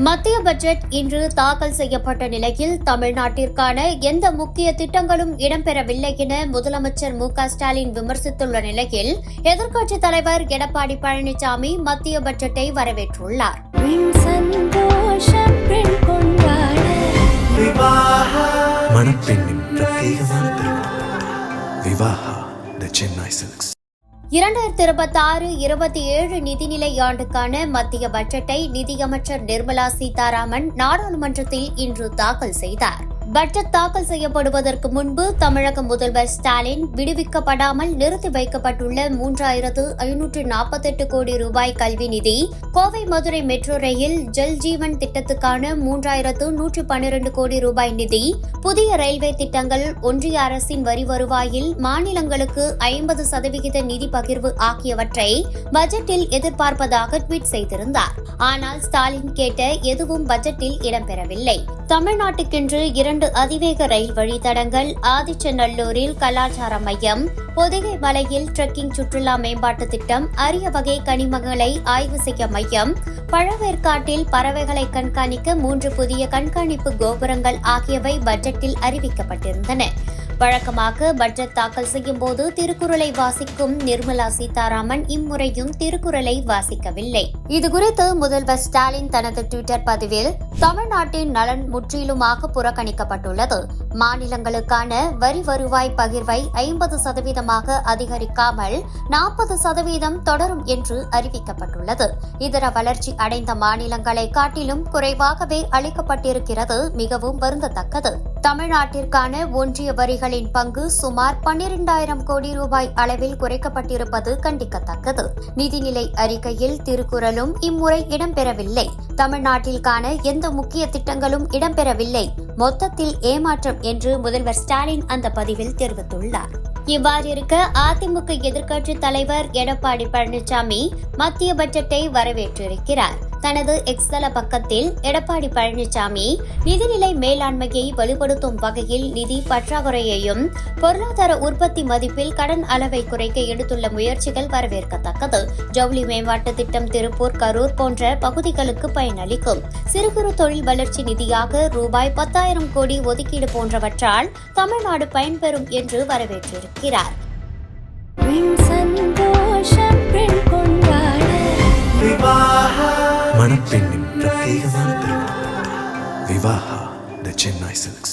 மத்திய பட்ஜெட் இன்று தாக்கல் செய்யப்பட்ட நிலையில் தமிழ்நாட்டிற்கான எந்த முக்கிய திட்டங்களும் இடம்பெறவில்லை என முதலமைச்சர் மு.க.ஸ்டாலின் விமர்சித்துள்ள நிலையில் எதிர்க்கட்சித் தலைவர் எடப்பாடி பழனிசாமி மத்திய பட்ஜெட்டை வரவேற்றுள்ளார். மணப்பெண்ணின் பிரத்யேகமான திருமணம் விவாஹா தி சென்னை சில்க்ஸ். 2026-27 நிதிநிலை ஆண்டுக்கான மத்திய பட்ஜெட்டை நிதியமைச்சர் நிர்மலா சீதாராமன் நாடாளுமன்றத்தில் இன்று தாக்கல் செய்தார். பட்ஜெட் தாக்கல் செய்யப்படுவதற்கு முன்பு தமிழக முதல்வர் ஸ்டாலின் விடுவிக்கப்படாமல் நிறுத்தி வைக்கப்பட்டுள்ள 3,548 கோடி ரூபாய் கல்வி நிதி, கோவை மதுரை மெட்ரோ ரயில், ஜல் ஜீவன் திட்டத்துக்கான 3,112 கோடி ரூபாய் நிதி, புதிய ரயில்வே திட்டங்கள், ஒன்றிய அரசின் வரி வருவாயில் மாநிலங்களுக்கு 50% நிதி பகிர்வு ஆகியவற்றை பட்ஜெட்டில் எதிர்பார்ப்பதாக ட்வீட் செய்திருந்தார். ஆனால் ஸ்டாலின் கேட்ட எதுவும் பட்ஜெட்டில் இடம்பெறவில்லை. தமிழ்நாட்டுக்கென்று 2 அதிவேக ரயில் வழித்தடங்கள், ஆதிச்சநல்லூரில் கலாச்சார மையம், பொதிகை மலையில் ட்ரெக்கிங் சுற்றுலா மேம்பாட்டு திட்டம், அரிய வகை கனிமங்களை ஆய்வு செய்ய மையம், பழவேற்காட்டில் பறவைகளை கண்காணிக்க 3 புதிய கண்காணிப்பு கோபுரங்கள் ஆகியவை பட்ஜெட்டில் அறிவிக்கப்பட்டிருந்தன. வழக்கமாக பட்ஜெட் தாக்கல் செய்யும் போது திருக்குறளை வாசிக்கும் நிர்மலா சீதாராமன் இம்முறையும் திருக்குறளை வாசிக்கவில்லை. இதுகுறித்து முதல்வர் ஸ்டாலின் தனது டுவிட்டர் பதிவில், தமிழ்நாட்டின் நலன் முற்றிலுமாக புறக்கணிக்கப்பட்டுள்ளது. மாநிலங்களுக்கான வரி வருவாய் பகிர்வை 50% அதிகரிக்காமல் 40% தொடரும் என்று அறிவிக்கப்பட்டுள்ளது. இதர வளர்ச்சி அடைந்த மாநிலங்களை காட்டிலும் குறைவாகவே அளிக்கப்பட்டிருக்கிறது மிகவும் வருந்தத்தக்கது. தமிழ்நாட்டிற்கான ஒன்றிய வரிகளின் பங்கு சுமார் 12,000 கோடி ரூபாய் அளவில் குறைக்கப்பட்டிருப்பது கண்டிக்கத்தக்கது. நிதிநிலை அறிக்கையில் திருக்குறளும் இம்முறை இடம்பெறவில்லை. தமிழ்நாட்டிற்கான எந்த முக்கிய திட்டங்களும் இடம்பெறவில்லை. மொத்தத்தில் ஏமாற்றம் என்று முதல்வர் ஸ்டாலின் அந்த பதிவில் தெரிவித்துள்ளார். இவ்வாறிருக்க அதிமுக எதிர்க்கட்சித் தலைவர் எடப்பாடி பழனிசாமி மத்திய பட்ஜெட்டை வரவேற்றிருக்கிறார். தனது எக்ஸ் தள பக்கத்தில் எடப்பாடி பழனிசாமி நிதிநிலை மேலாண்மையை வலுப்படுத்தும் வகையில் நிதி பற்றாக்குறையையும் பொருளாதார உற்பத்தி மதிப்பில் கடன் அளவை குறைக்க எடுத்துள்ள முயற்சிகள் வரவேற்கத்தக்கது. ஜவுளி மேம்பாட்டு திட்டம் திருப்பூர், கரூர் போன்ற பகுதிகளுக்கு பயனளிக்கும். சிறு குறு தொழில் வளர்ச்சி நிதியாக ரூபாய் 10,000 கோடி ஒதுக்கீடு போன்றவற்றால் தமிழ்நாடு பயன்பெறும் என்று வரவேற்றிருக்கிறார். மணப்பெண்ணின் பிரத்யேகமான திருமணம் விவாஹா தி சென்னை சில்க்ஸ்.